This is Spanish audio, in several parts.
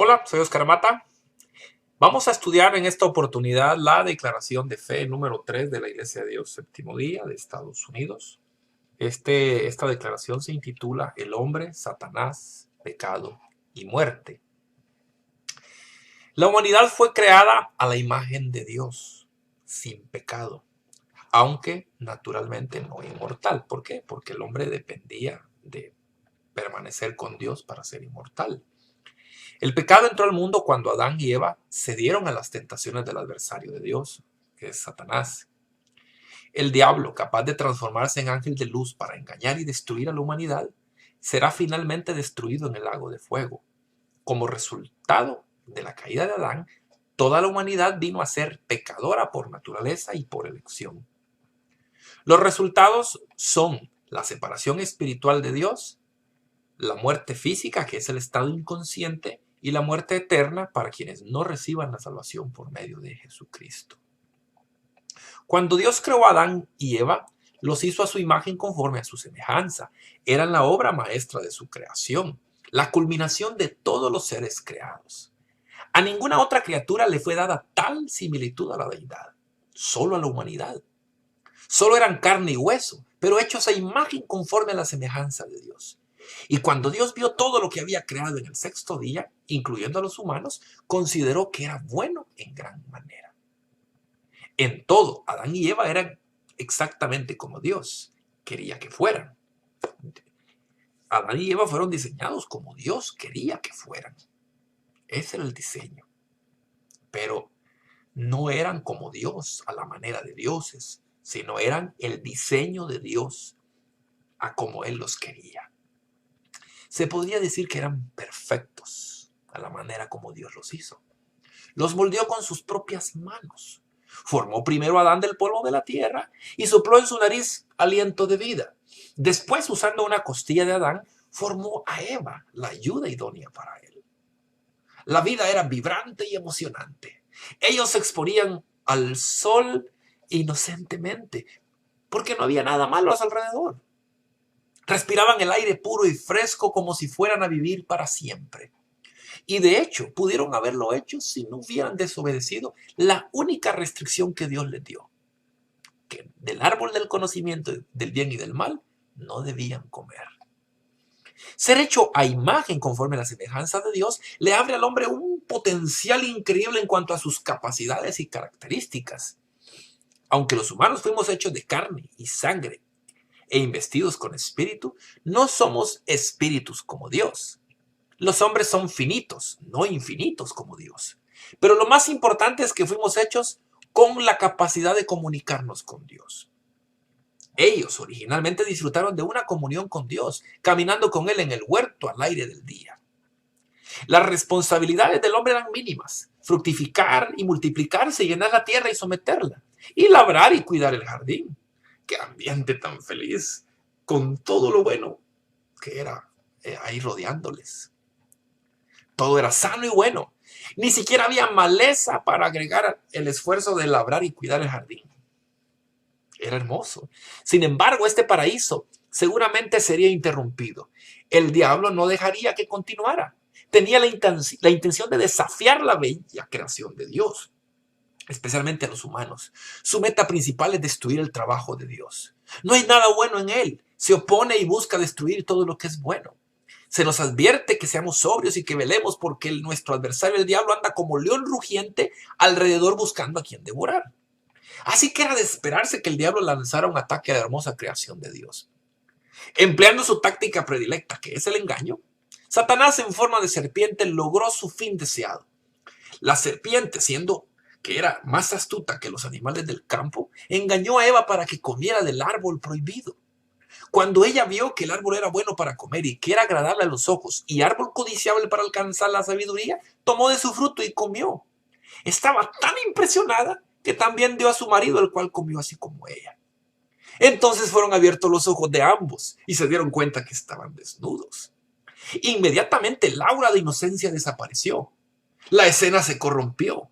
Hola, soy Oscar Mata. Vamos a estudiar en esta oportunidad la declaración de fe número 3 de la Iglesia de Dios Séptimo Día de Estados Unidos. Esta declaración se intitula El hombre, Satanás, pecado y muerte. La humanidad fue creada a la imagen de Dios, sin pecado, aunque naturalmente no inmortal. ¿Por qué? Porque el hombre dependía de permanecer con Dios para ser inmortal. El pecado entró al mundo cuando Adán y Eva cedieron a las tentaciones del adversario de Dios, que es Satanás. El diablo, capaz de transformarse en ángel de luz para engañar y destruir a la humanidad, será finalmente destruido en el lago de fuego. Como resultado de la caída de Adán, toda la humanidad vino a ser pecadora por naturaleza y por elección. Los resultados son la separación espiritual de Dios, la muerte física, que es el estado inconsciente, y la muerte eterna para quienes no reciban la salvación por medio de Jesucristo. Cuando Dios creó a Adán y Eva, los hizo a su imagen conforme a su semejanza. Eran la obra maestra de su creación, la culminación de todos los seres creados. A ninguna otra criatura le fue dada tal similitud a la deidad, solo a la humanidad. Solo eran carne y hueso, pero hechos a imagen conforme a la semejanza de Dios. Y cuando Dios vio todo lo que había creado en el sexto día, incluyendo a los humanos, consideró que era bueno en gran manera. En todo, Adán y Eva eran exactamente como Dios quería que fueran. Adán y Eva fueron diseñados como Dios quería que fueran. Ese era el diseño. Pero no eran como Dios a la manera de dioses, sino eran el diseño de Dios a como Él los quería. Se podría decir que eran perfectos a la manera como Dios los hizo. Los moldeó con sus propias manos. Formó primero a Adán del polvo de la tierra y sopló en su nariz aliento de vida. Después, usando una costilla de Adán, formó a Eva, la ayuda idónea para él. La vida era vibrante y emocionante. Ellos se exponían al sol inocentemente, porque no había nada malo a su alrededor. Respiraban el aire puro y fresco como si fueran a vivir para siempre. Y de hecho, pudieron haberlo hecho si no hubieran desobedecido la única restricción que Dios les dio, que del árbol del conocimiento del bien y del mal no debían comer. Ser hecho a imagen conforme a la semejanza de Dios le abre al hombre un potencial increíble en cuanto a sus capacidades y características. Aunque los humanos fuimos hechos de carne y sangre e investidos con espíritu, no somos espíritus como Dios. Los hombres son finitos, no infinitos como Dios. Pero lo más importante es que fuimos hechos con la capacidad de comunicarnos con Dios. Ellos originalmente disfrutaron de una comunión con Dios, caminando con Él en el huerto al aire del día. Las responsabilidades del hombre eran mínimas: fructificar y multiplicarse, llenar la tierra y someterla, y labrar y cuidar el jardín. ¡Qué ambiente tan feliz! Con todo lo bueno que era ahí rodeándoles. Todo era sano y bueno. Ni siquiera había maleza para agregar el esfuerzo de labrar y cuidar el jardín. Era hermoso. Sin embargo, este paraíso seguramente sería interrumpido. El diablo no dejaría que continuara. Tenía la intención de desafiar la bella creación de Dios, especialmente a los humanos. Su meta principal es destruir el trabajo de Dios. No hay nada bueno en él. Se opone y busca destruir todo lo que es bueno. Se nos advierte que seamos sobrios y que velemos, porque nuestro adversario, el diablo, anda como león rugiente alrededor buscando a quien devorar. Así que era de esperarse que el diablo lanzara un ataque a la hermosa creación de Dios. Empleando su táctica predilecta, que es el engaño, Satanás en forma de serpiente logró su fin deseado. La serpiente, siendo que era más astuta que los animales del campo, engañó a Eva para que comiera del árbol prohibido. Cuando ella vio que el árbol era bueno para comer y que era agradable a los ojos y árbol codiciable para alcanzar la sabiduría, tomó de su fruto y comió. Estaba tan impresionada que también dio a su marido, el cual comió así como ella. Entonces fueron abiertos los ojos de ambos y se dieron cuenta que estaban desnudos. Inmediatamente el aura de inocencia desapareció. La escena se corrompió.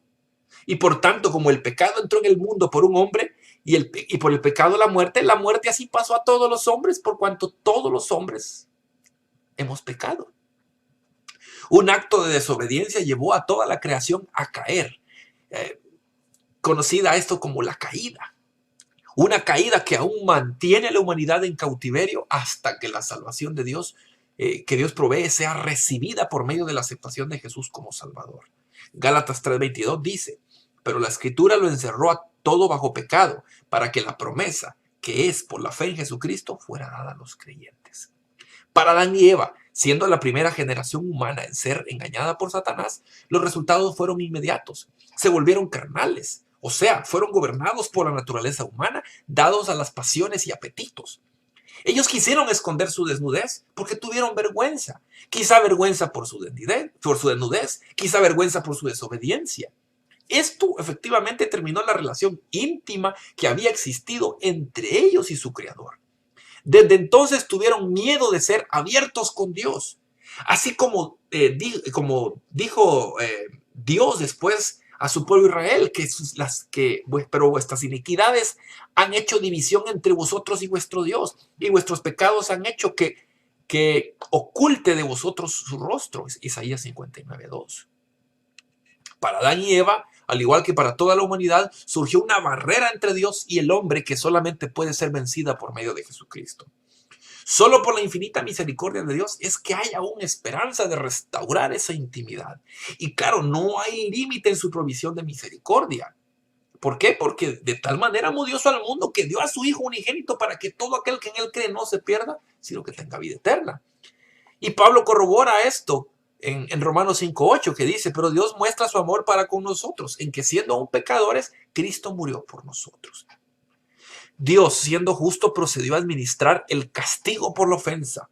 Y por tanto, como el pecado entró en el mundo por un hombre, y por el pecado la muerte así pasó a todos los hombres, por cuanto todos los hombres hemos pecado. Un acto de desobediencia llevó a toda la creación a caer. Conocida esto como la caída. Una caída que aún mantiene a la humanidad en cautiverio hasta que la salvación de Dios, que Dios provee, sea recibida por medio de la aceptación de Jesús como Salvador. Gálatas 3:22 dice, pero la Escritura lo encerró a todo bajo pecado, para que la promesa, que es por la fe en Jesucristo, fuera dada a los creyentes. Para Adán y Eva, siendo la primera generación humana en ser engañada por Satanás, los resultados fueron inmediatos. Se volvieron carnales, o sea, fueron gobernados por la naturaleza humana, dados a las pasiones y apetitos. Ellos quisieron esconder su desnudez porque tuvieron vergüenza. Quizá vergüenza por su desnudez, quizá vergüenza por su desobediencia. Esto efectivamente terminó la relación íntima que había existido entre ellos y su Creador. Desde entonces tuvieron miedo de ser abiertos con Dios. Así como dijo Dios después a su pueblo Israel, pero vuestras iniquidades han hecho división entre vosotros y vuestro Dios, y vuestros pecados han hecho que oculte de vosotros su rostro. Isaías 59:2. Para Adán y Eva, al igual que para toda la humanidad, surgió una barrera entre Dios y el hombre que solamente puede ser vencida por medio de Jesucristo. Solo por la infinita misericordia de Dios es que hay aún esperanza de restaurar esa intimidad. Y claro, no hay límite en su provisión de misericordia. ¿Por qué? Porque de tal manera amó Dios al mundo que dio a su Hijo unigénito para que todo aquel que en Él cree no se pierda, sino que tenga vida eterna. Y Pablo corrobora esto en Romanos 5:8, que dice, pero Dios muestra su amor para con nosotros, en que siendo aún pecadores, Cristo murió por nosotros. Dios, siendo justo, procedió a administrar el castigo por la ofensa.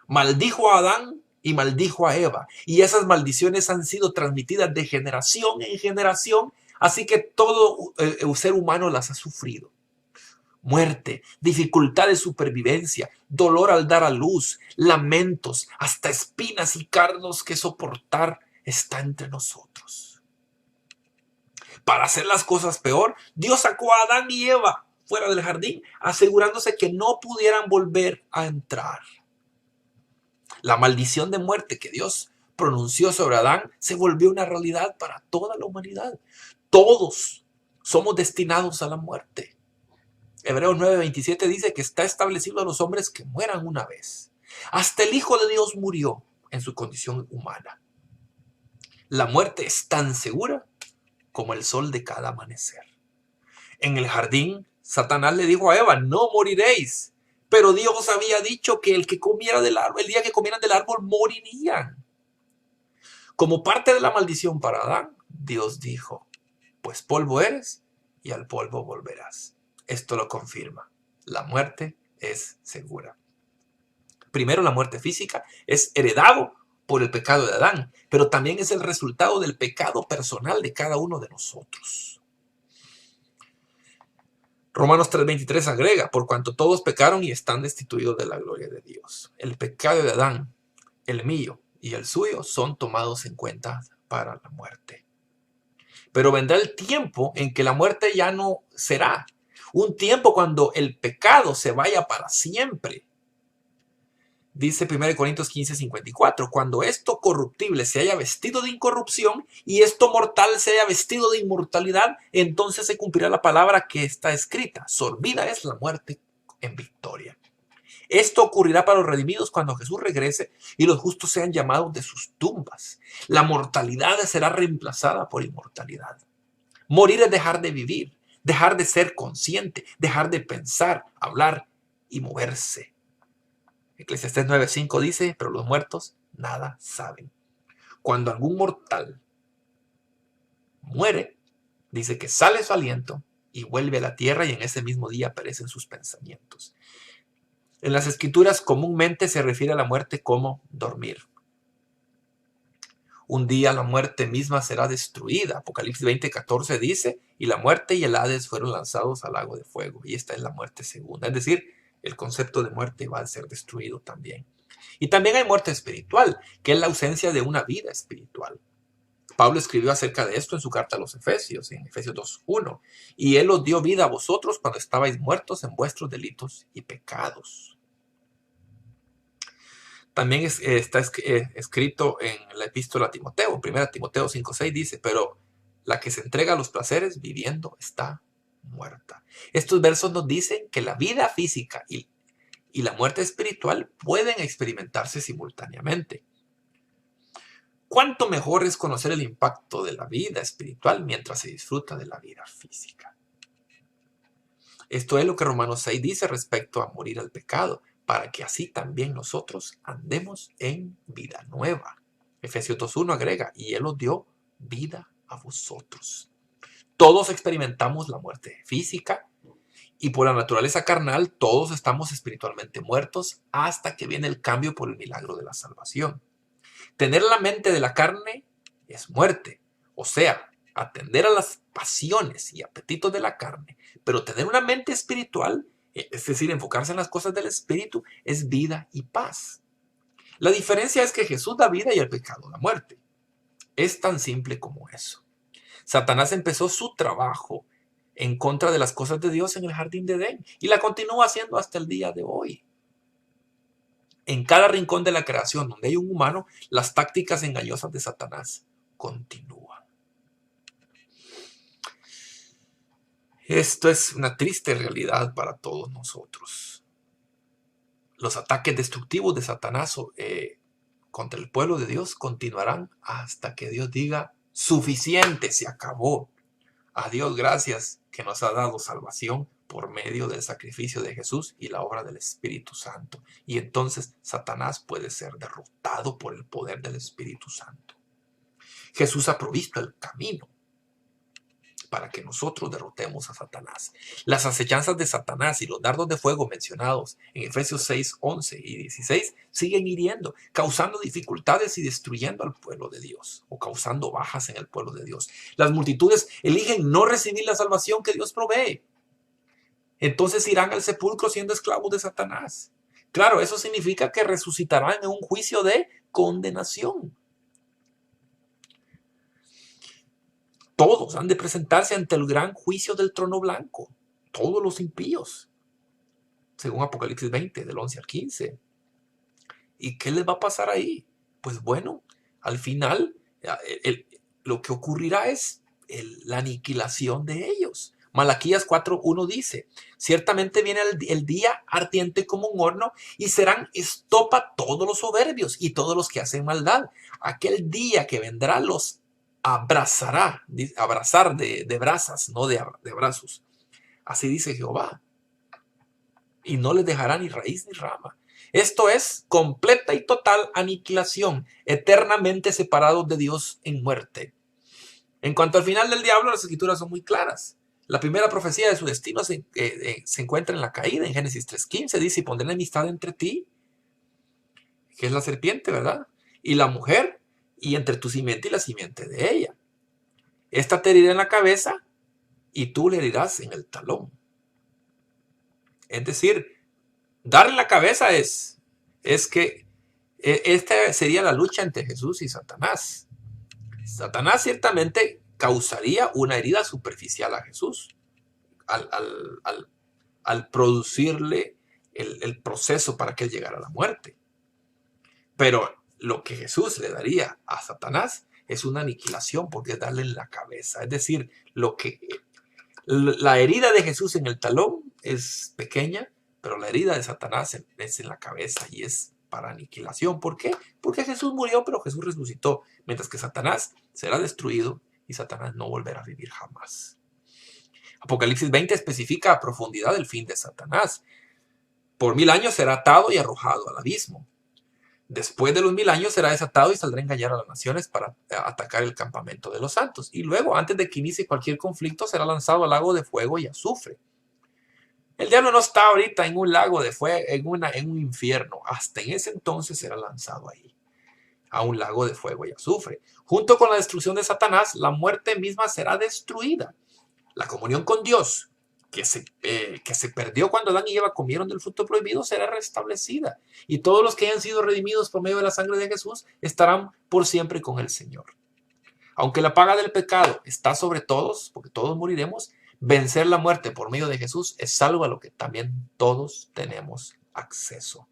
Maldijo a Adán y maldijo a Eva. Y esas maldiciones han sido transmitidas de generación en generación, así que todo el ser humano las ha sufrido. Muerte, dificultad de supervivencia, dolor al dar a luz, lamentos, hasta espinas y cardos que soportar está entre nosotros. Para hacer las cosas peor, Dios sacó a Adán y Eva fuera del jardín, asegurándose que no pudieran volver a entrar. La maldición de muerte que Dios pronunció sobre Adán se volvió una realidad para toda la humanidad. Todos somos destinados a la muerte. Hebreos 9:27 dice que está establecido a los hombres que mueran una vez. Hasta el Hijo de Dios murió en su condición humana. La muerte es tan segura como el sol de cada amanecer. En el jardín, Satanás le dijo a Eva, no moriréis. Pero Dios había dicho que el día que comieran del árbol, morirían. Como parte de la maldición para Adán, Dios dijo, pues polvo eres y al polvo volverás. Esto lo confirma. La muerte es segura. Primero, la muerte física es heredado por el pecado de Adán, pero también es el resultado del pecado personal de cada uno de nosotros. Romanos 3:23 agrega, por cuanto todos pecaron y están destituidos de la gloria de Dios. El pecado de Adán, el mío y el suyo son tomados en cuenta para la muerte. Pero vendrá el tiempo en que la muerte ya no será. Un tiempo cuando el pecado se vaya para siempre. Dice 1 Corintios 15:54, cuando esto corruptible se haya vestido de incorrupción y esto mortal se haya vestido de inmortalidad, entonces se cumplirá la palabra que está escrita. Sorbida es la muerte en victoria. Esto ocurrirá para los redimidos cuando Jesús regrese y los justos sean llamados de sus tumbas. La mortalidad será reemplazada por inmortalidad. Morir es dejar de vivir, dejar de ser consciente, dejar de pensar, hablar y moverse. Eclesiastés 9:5 dice, pero los muertos nada saben. Cuando algún mortal muere, dice que sale su aliento y vuelve a la tierra y en ese mismo día perecen sus pensamientos. En las escrituras comúnmente se refiere a la muerte como dormir. Un día la muerte misma será destruida. Apocalipsis 20:14 dice, y la muerte y el Hades fueron lanzados al lago de fuego. Y esta es la muerte segunda. Es decir, el concepto de muerte va a ser destruido también. Y también hay muerte espiritual, que es la ausencia de una vida espiritual. Pablo escribió acerca de esto en su carta a los Efesios, en Efesios 2:1. Y él os dio vida a vosotros cuando estabais muertos en vuestros delitos y pecados. También está escrito en la epístola a Timoteo, 1 Timoteo 5:6 dice, pero la que se entrega a los placeres viviendo está muerta. Estos versos nos dicen que la vida física y la muerte espiritual pueden experimentarse simultáneamente. ¿Cuánto mejor es conocer el impacto de la vida espiritual mientras se disfruta de la vida física? Esto es lo que Romanos 6 dice respecto a morir al pecado, para que así también nosotros andemos en vida nueva. Efesios 2:1 agrega, y Él os dio vida a vosotros. Todos experimentamos la muerte física y por la naturaleza carnal todos estamos espiritualmente muertos hasta que viene el cambio por el milagro de la salvación. Tener la mente de la carne es muerte, o sea, atender a las pasiones y apetitos de la carne, pero tener una mente espiritual, es decir, enfocarse en las cosas del espíritu, es vida y paz. La diferencia es que Jesús da vida y el pecado da muerte. Es tan simple como eso. Satanás empezó su trabajo en contra de las cosas de Dios en el jardín de Edén y la continúa haciendo hasta el día de hoy. En cada rincón de la creación donde hay un humano, las tácticas engañosas de Satanás continúan. Esto es una triste realidad para todos nosotros. Los ataques destructivos de Satanás contra el pueblo de Dios continuarán hasta que Dios diga, suficiente, se acabó. A Dios gracias que nos ha dado salvación por medio del sacrificio de Jesús y la obra del Espíritu Santo. Y entonces Satanás puede ser derrotado por el poder del Espíritu Santo. Jesús ha provisto el camino para que nosotros derrotemos a Satanás. Las acechanzas de Satanás y los dardos de fuego mencionados en Efesios 6, 11 y 16 siguen hiriendo, causando dificultades y destruyendo al pueblo de Dios, o causando bajas en el pueblo de Dios. Las multitudes eligen no recibir la salvación que Dios provee. Entonces irán al sepulcro siendo esclavos de Satanás. Claro, eso significa que resucitarán en un juicio de condenación. Todos han de presentarse ante el gran juicio del trono blanco. Todos los impíos. Según Apocalipsis 20, del 11 al 15. ¿Y qué les va a pasar ahí? Pues bueno, al final lo que ocurrirá es la aniquilación de ellos. Malaquías 4:1 dice, ciertamente viene el día ardiente como un horno y serán estopa todos los soberbios y todos los que hacen maldad. Aquel día que vendrá los abrazar de brasas, no de brazos. Así dice Jehová. Y no les dejará ni raíz ni rama. Esto es completa y total aniquilación, eternamente separados de Dios en muerte. En cuanto al final del diablo, las escrituras son muy claras. La primera profecía de su destino se encuentra en la caída, en Génesis 3:15. Dice, y pondré enemistad entre ti, que es la serpiente, ¿verdad? Y la mujer, y entre tu simiente y la simiente de ella. Esta te herirá en la cabeza y tú le herirás en el talón. Es decir, dar en la cabeza es que esta sería la lucha entre Jesús y Satanás. Satanás ciertamente causaría una herida superficial a Jesús al producirle el proceso para que él llegara a la muerte. Pero lo que Jesús le daría a Satanás es una aniquilación porque es darle en la cabeza. Es decir, la herida de Jesús en el talón es pequeña, pero la herida de Satanás es en la cabeza y es para aniquilación. ¿Por qué? Porque Jesús murió, pero Jesús resucitó, mientras que Satanás será destruido y Satanás no volverá a vivir jamás. Apocalipsis 20 especifica a profundidad el fin de Satanás. Por 1000 años será atado y arrojado al abismo. Después de los 1000 años será desatado y saldrá a engañar a las naciones para atacar el campamento de los santos. Y luego, antes de que inicie cualquier conflicto, será lanzado al lago de fuego y azufre. El diablo no está ahorita en un lago de fuego, en un infierno. Hasta en ese entonces será lanzado ahí, a un lago de fuego y azufre. Junto con la destrucción de Satanás, la muerte misma será destruida. La comunión con Dios, que se perdió cuando Adán y Eva comieron del fruto prohibido, será restablecida. Y todos los que hayan sido redimidos por medio de la sangre de Jesús estarán por siempre con el Señor. Aunque la paga del pecado está sobre todos, porque todos moriremos, vencer la muerte por medio de Jesús es algo a lo que también todos tenemos acceso.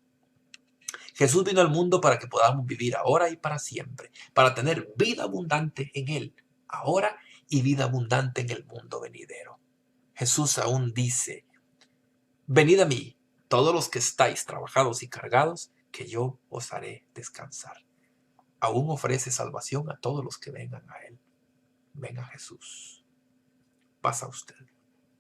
Jesús vino al mundo para que podamos vivir ahora y para siempre, para tener vida abundante en Él, ahora y vida abundante en el mundo venidero. Jesús aún dice, venid a mí, todos los que estáis trabajados y cargados, que yo os haré descansar. Aún ofrece salvación a todos los que vengan a Él. Venga Jesús. Pasa usted.